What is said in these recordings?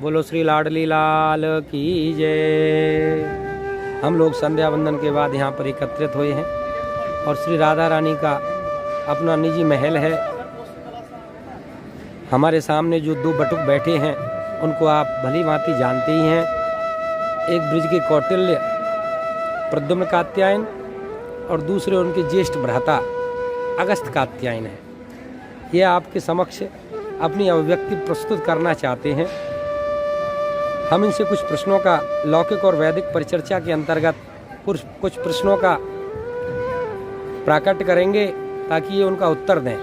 बोलो श्री लाडली लाल की जय। हम लोग संध्या वंदन के बाद यहाँ पर एकत्रित हुए हैं और श्री राधा रानी का अपना निजी महल है। हमारे सामने जो दो बटुक बैठे हैं उनको आप भली भांति जानते ही हैं। एक ब्रज के कौटिल्य प्रद्युम्न कात्यायन और दूसरे उनके ज्येष्ठ भ्राता अगस्त कात्यायन है। ये आपके समक्ष अपनी अभिव्यक्ति प्रस्तुत करना चाहते हैं। हम इनसे कुछ प्रश्नों का लौकिक और वैदिक परिचर्चा के अंतर्गत कुछ प्रश्नों का प्राकट्य करेंगे ताकि ये उनका उत्तर दें।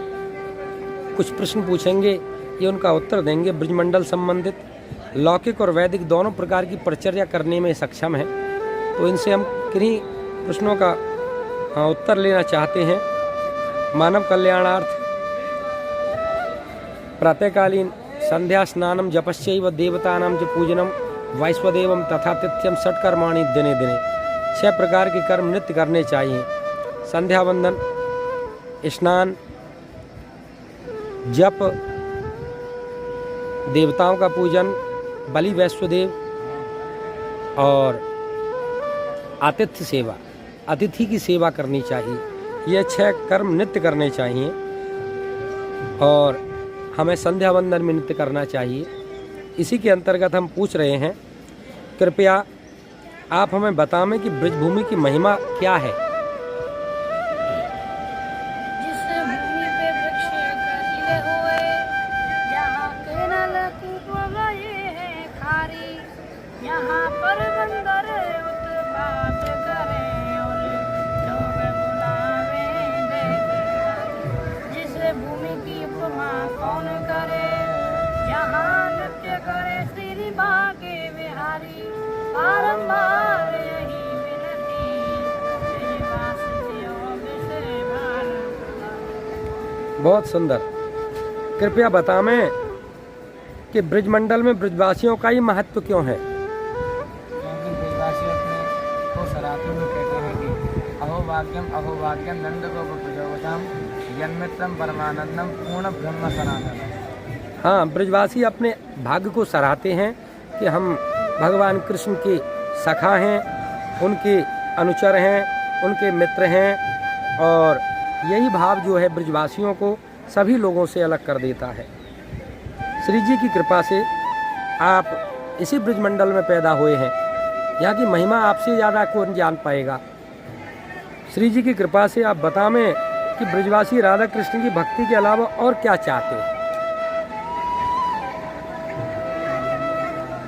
कुछ प्रश्न पूछेंगे, ये उनका उत्तर देंगे। ब्रजमंडल संबंधित लौकिक और वैदिक दोनों प्रकार की परिचर्या करने में सक्षम है। तो इनसे हम किन्हीं प्रश्नों का उत्तर लेना चाहते हैं। मानव कल्याणार्थ प्रातःकालीन संध्या स्नानम जपश्चैव देवतानां च पूजनम वैश्वदेवम तथा तिथ्यम षट्कर्माणि दिने दिने। 6 प्रकार के कर्म नित्य करने चाहिए। संध्या वंदन, स्नान, जप, देवताओं का पूजन, बलि वैश्वदेव और आतिथ्य सेवा, अतिथि की सेवा करनी चाहिए। ये 6 कर्म नित्य करने चाहिए और हमें संध्या वंदन में नित्य करना चाहिए। इसी के अंतर्गत हम पूछ रहे हैं, कृपया आप हमें बताएं कि ब्रजभूमि की महिमा क्या है। जिस भूमि पे वृक्ष खिले हुए, जहाँ केरल कुपवये है खारी, यहाँ पर बंदर उत्पात करे और लोग बुलावे देवदारी। जिस भूमि की उपमा कौन करे, जहाँ नृत्य करे श्री बाके बिहारी। बारंबार यही विनती, श्रीवास योग से भान। बहुत सुंदर। कृपया बताएं कि ब्रजमंडल में ब्रजवासियों का ही महत्व क्यों है। क्योंकि ब्रजवासी अपने को सराहते हुए कहते हैं कि अहो भाग्यम नंद को प्रजोवताम जन्मित्रम परमानंदम पूर्ण ब्रह्म सनातनम। हाँ, ब्रजवासी अपने भाग्य को सराहते हैं कि हम भगवान कृष्ण के सखा हैं, उनके अनुचर हैं, उनके मित्र हैं और यही भाव जो है ब्रजवासियों को सभी लोगों से अलग कर देता है। श्री जी की कृपा से आप इसी ब्रजमंडल में पैदा हुए हैं। यहाँ की महिमा आपसे ज़्यादा कौन जान पाएगा। श्री जी की कृपा से आप बताएं कि ब्रजवासी राधा कृष्ण की भक्ति के अलावा और क्या चाहते हैं।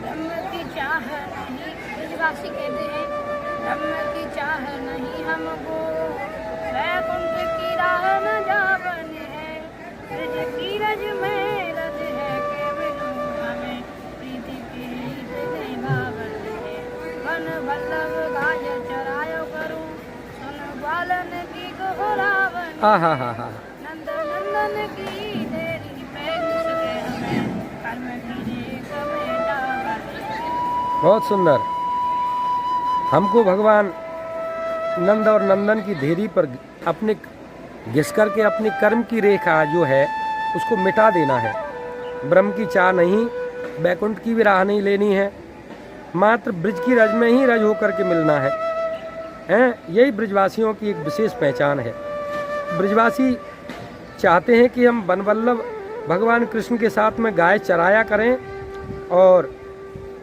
ब्रह्म की चाह नहीं, ब्रजवासी कहते हैं, ब्रह्म की चाह नहीं हमको, वैकुंठ की राह न जावन है। ब्रज की रज में रज है केवल, हमें प्रीति की हृदय भावन है। वन वल्लभ गाय चरायो करूं, सुन बालन की गोरावन। नंद नंदन की तेरी पैग सके हमें, कर्म कीजिए कमें जावन। बहुत सुंदर। हमको भगवान नंद और नंदन की धेरी पर अपने घिस करके अपने कर्म की रेखा जो है उसको मिटा देना है। ब्रह्म की चाह नहीं, बैकुंठ की भी राह नहीं लेनी है, मात्र ब्रज की रज में ही रज होकर के मिलना है। यही ब्रजवासियों की एक विशेष पहचान है। ब्रजवासी चाहते हैं कि हम बनवल्लभ भगवान कृष्ण के साथ में गाय चराया करें और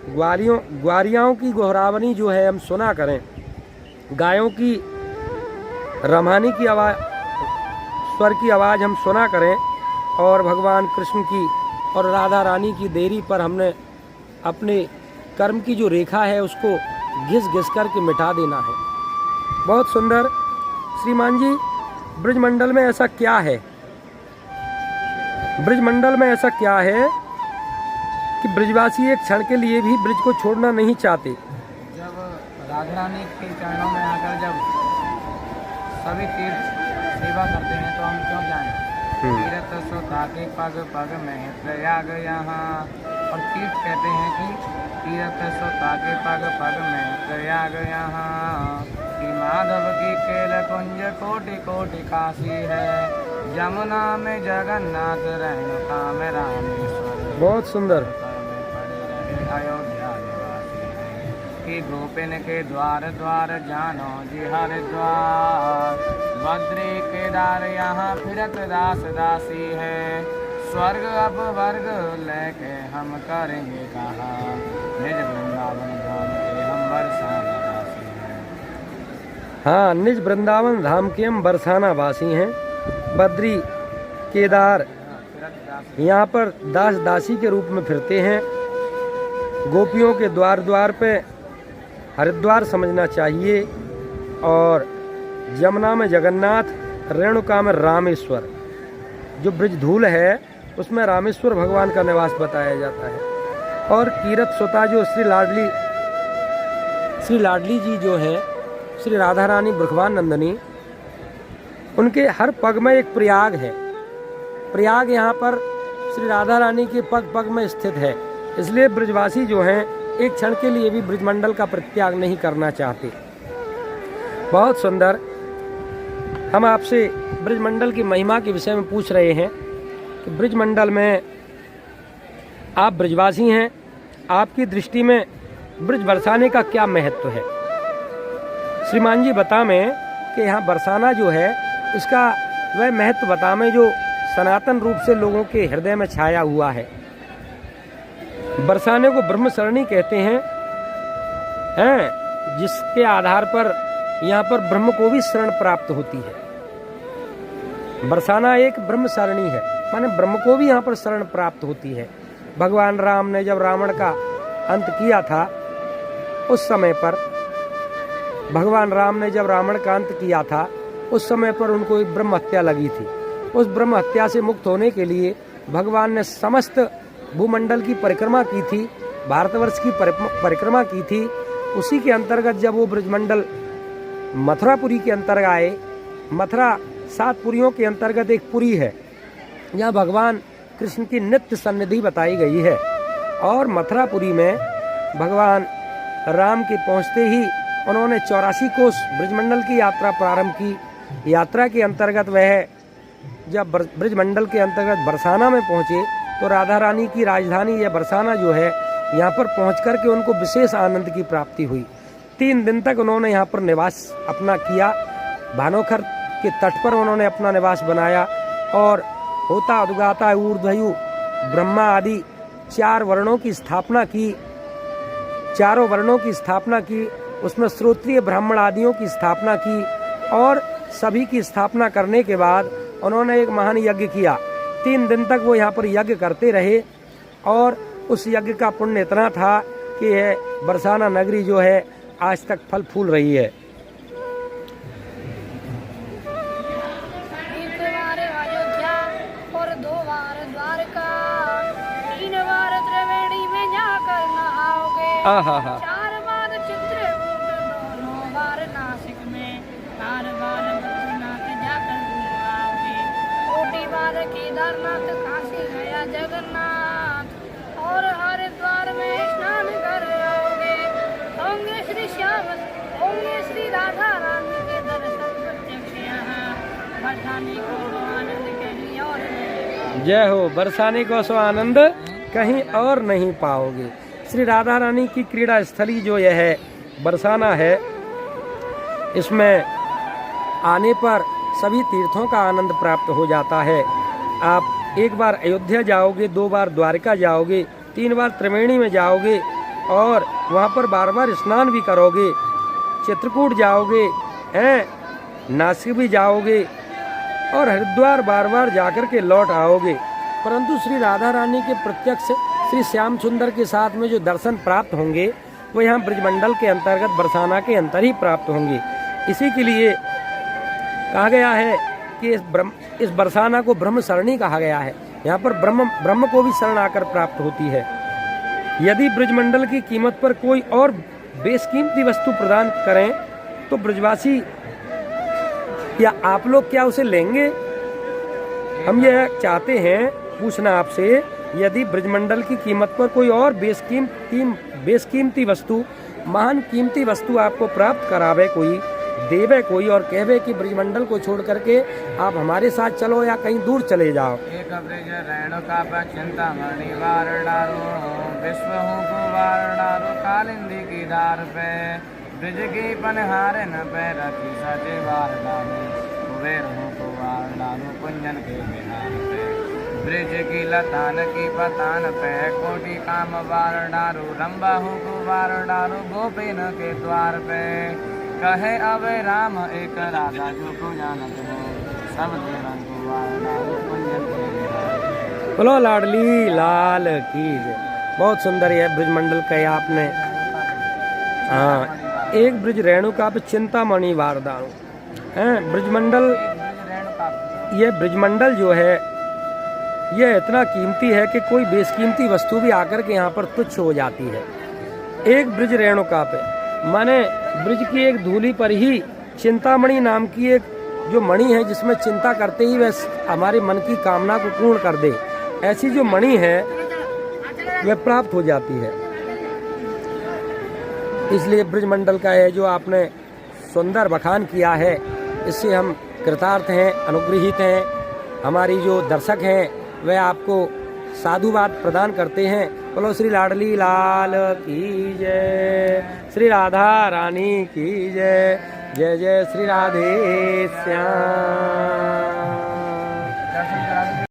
ग्वारियाओं की गोहरावनी जो है हम सुना करें। गायों की रमानी की आवाज़, स्वर की आवाज़ हम सुना करें और भगवान कृष्ण की और राधा रानी की देरी पर हमने अपने कर्म की जो रेखा है उसको घिस घिस करके मिटा देना है। बहुत सुंदर। श्रीमान जी, ब्रजमंडल में ऐसा क्या है, ब्रजमंडल में ऐसा क्या है कि ब्रजवासी एक क्षण के लिए भी ब्रज को छोड़ना नहीं चाहते। जब राधा रानी के चरणों में आकर जब सभी तीर्थ सेवा करते हैं तो हम क्यों जाएं। तीर्थ सो ताके पग पग में प्रयाग यहाँ। और तीर्थ कहते हैं कि तीर्थ सो ताके पग पग में प्रयाग यहाँ। कि माधव की केल कुंज कोटि कोटि काशी है, यमुना में जगन्नाथ रेणुका में रामेश्वर। बहुत सुंदर। अयोध्या निवासी हैं। कि गोपिन के द्वार द्वार जानो जी हरिद्वार, बद्री केदार यहाँ फिरत दास दासी है। स्वर्ग अब वर्ग लेके हम करेंगे कहा, निज वृंदावन धाम के हम बरसाना वासी हैं। हाँ, निज वृंदावन धाम के हम बरसाना वासी हैं। बद्री केदार यहाँ पर दास दासी के रूप में फिरते हैं। गोपियों के द्वार द्वार पे हरिद्वार समझना चाहिए। और यमुना में जगन्नाथ, रेणुका में रामेश्वर, जो ब्रजधूल है उसमें रामेश्वर भगवान का निवास बताया जाता है। और कीरत सुता जो श्री लाडली जी जो है, श्री राधा रानी भगवान नंदनी, उनके हर पग में एक प्रयाग है। प्रयाग यहाँ पर श्री राधा रानी के पग पग में स्थित है। इसलिए ब्रजवासी जो हैं एक क्षण के लिए भी ब्रजमंडल का परित्याग नहीं करना चाहते। बहुत सुंदर। हम आपसे ब्रजमंडल की महिमा के विषय में पूछ रहे हैं कि ब्रजमंडल में आप ब्रजवासी हैं, आपकी दृष्टि में ब्रज बरसाने का क्या महत्व है। श्रीमान जी बता में कि यहाँ बरसाना जो है इसका वह महत्व बता में जो सनातन रूप से लोगों के हृदय में छाया हुआ है। बरसाने को ब्रह्मसरणी कहते हैं, जिसके आधार पर यहाँ पर ब्रह्म को भी शरण प्राप्त होती है। बरसाना एक ब्रह्मसरणी है, माने ब्रह्म को भी यहाँ पर शरण प्राप्त होती है। भगवान राम ने जब रावण का अंत किया था, उस समय पर भगवान राम ने जब रावण का अंत किया था, उस समय पर उनको एक ब्रह्म हत्या लगी थी। उस ब्रह्म हत्या से मुक्त होने के लिए भगवान ने समस्त भूमंडल की परिक्रमा की थी, भारतवर्ष की परिक्रमा की थी। उसी के अंतर्गत जब वो ब्रजमंडल मथुरापुरी के अंतर्गत आए, मथुरा 7 पुरियों के अंतर्गत एक पुरी है जहाँ भगवान कृष्ण की नित्य सन्निधि बताई गई है। और मथुरापुरी में भगवान राम के पहुँचते ही उन्होंने 84 कोस ब्रजमंडल की यात्रा प्रारंभ की। यात्रा के अंतर्गत वह जब ब्रजमंडल के अंतर्गत बरसाना में पहुँचे तो राधा रानी की राजधानी यह बरसाना जो है, यहाँ पर पहुँच कर के उनको विशेष आनंद की प्राप्ति हुई। 3 दिन तक उन्होंने यहाँ पर निवास अपना किया। भानोखर के तट पर उन्होंने अपना निवास बनाया और होता उद्गाता ऊर्ध्वयु ब्रह्मा आदि 4 वर्णों की स्थापना की, चारों वर्णों की स्थापना की। उसमें श्रोत्रिय ब्राह्मण आदियों की स्थापना की और सभी की स्थापना करने के बाद उन्होंने एक महान यज्ञ किया। 3 दिन तक वो यहाँ पर यज्ञ करते रहे और उस यज्ञ का पुण्य इतना था कि यह बरसाना नगरी जो है आज तक फल फूल रही है। एक बार अयोध्या और 2 बार द्वारका, 3 बार त्रिवेणी में जाकर नहाओगे। 4 बार चित्रकूट, 2 बार नासिक में, 4 बार बद्रीनाथ जाकर घूम आओगे। 40 बार केदारनाथ, काशी गया जगन्नाथ और हरिद्वार में स्नान कर आओगे। होंगे श्री श्याम, होंगे श्री राधा रानी के दर्शन प्रत्यक्ष यहाँ। बरसाने को आनंद कहीं और नहीं। जय हो। बरसाने को सो आनंद कहीं और नहीं पाओगे। श्री राधा रानी की क्रीड़ा स्थली जो यह है बरसाना है, इसमें आने पर सभी तीर्थों का आनंद प्राप्त हो जाता है। आप 1 बार अयोध्या जाओगे, 2 बार द्वारका जाओगे, 3 बार त्रिवेणी में जाओगे और वहाँ पर बार स्नान भी करोगे। चित्रकूट जाओगे, नासिक भी जाओगे और हरिद्वार बार जाकर के लौट आओगे। परंतु श्री राधा रानी के प्रत्यक्ष श्री श्याम सुंदर के साथ में जो दर्शन प्राप्त होंगे वो यहाँ ब्रजमंडल के अंतर्गत बरसाना के अंतर ही प्राप्त होंगे। इसी के लिए कहा गया है कि इस बरसाना को ब्रह्मसरणी कहा गया है। यहाँ पर ब्रह्म को भी शरण आकर प्राप्त होती है। यदि ब्रजमंडल की कीमत पर कोई और बेशकीमती वस्तु प्रदान करें तो ब्रजवासी या आप लोग क्या उसे लेंगे? हम यह चाहते हैं पूछना आपसे, यदि ब्रजमंडल की कीमत पर कोई और बेशकीमती वस्तु, महान कीमती वस्तु आपको प्राप्त करावे कोई देवे कोई और कहवे कि ब्रजमंडल को छोड़ करके आप हमारे साथ चलो या कहीं दूर चले जाओ। एक ब्रिज रेणुका पर चिंतामणि वार डारो, विश्व हूँ कुवार डारो, कालिंदी की धार पे ब्रिज की पनहारे न पे रखी सजे वार डारो, कुबेर हूँ कुवार डारो, कुंजन के बिहार पे ब्रिज की लतान की पतान पे कोटि काम वार डारो, रंबा हूँ कुवार डारो, गोपीन के द्वार पे कहे अब राम एक राधा जो को जानत हो, सब देवन कुवार डारो, कुंजन के बिहार पे। बोलो लाडली लाल की जय। बहुत सुंदर है ब्रजमंडल कहे आपने। हाँ, एक ब्रिज रेणुका पे चिंतामणि वार दारू है ब्रजमंडल। ये ब्रजमंडल जो है यह इतना कीमती है कि कोई बेशकीमती वस्तु भी आकर के यहाँ पर तुच्छ हो जाती है। एक ब्रिज रेणुका पे माने ब्रिज की एक धूली पर ही चिंतामणि नाम की एक जो मणि है जिसमें चिंता करते ही वह हमारे मन की कामना को पूर्ण कर दे, ऐसी जो मणि है वह प्राप्त हो जाती है। इसलिए ब्रजमंडल का है जो आपने सुंदर बखान किया है, इससे हम कृतार्थ हैं, अनुग्रहित हैं। हमारी जो दर्शक हैं वह आपको साधुवाद प्रदान करते हैं। बोलो श्री लाडली लाल की जय, श्री राधा रानी की जय, जय जय श्री राधे श्याम।